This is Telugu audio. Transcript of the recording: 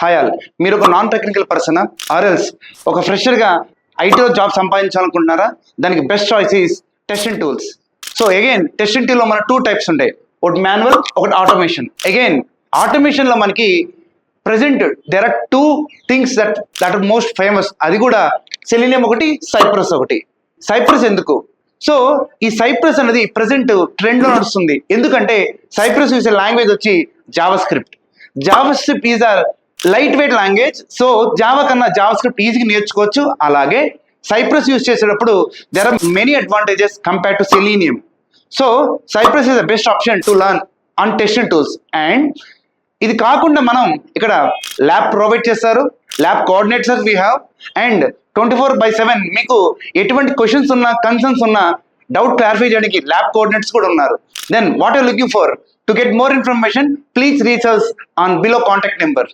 హాయ్ ఆల్, మీరు ఒక నాన్ టెక్నికల్ పర్సన్ ఆర్ఎల్స్ ఒక ఫ్రెషర్గా ఐటీలో జాబ్ సంపాదించాలనుకుంటున్నారా? దానికి best choice is test and tools. So again test and టూల్లో మన 2 టైప్స్ ఉంటాయి, ఒకటి మాన్యువల్, ఒకటి ఆటోమేషన్. అగైన్ ఆటోమేషన్లో మనకి present there are 2 things that are most famous. అది కూడా సెలీనియం ఒకటి, సైప్రస్ ఒకటి. సైప్రస్ ఎందుకు? సో ఈ సైప్రస్ అనేది ప్రెసెంట్ ట్రెండ్లో నడుస్తుంది. ఎందుకంటే సైప్రస్ యూస్ లాంగ్వేజ్ వచ్చి JavaScript. JavaScript is a lightweight language. So Java కన్నా జావా స్క్రిప్ట్ ఈజీగా నేర్చుకోవచ్చు. అలాగే సైప్రస్ యూస్ చేసేటప్పుడు there are many advantages compare to Selenium. So Cypress is the best option to learn on test and tools. And ఇది కాకుండా మనం ఇక్కడ ల్యాబ్ ప్రొవైడ్ చేస్తారు, lab coordinators we have, and 24/7 మీకు ఎటువంటి క్వశ్చన్స్ ఉన్నా, కన్సర్న్స్ ఉన్నా, డౌట్ క్లారిఫై చేయడానికి ల్యాబ్ కోఆర్డినేటర్స్ కూడా ఉన్నారు. Then what are looking for? To get more information, please reach us on below contact number.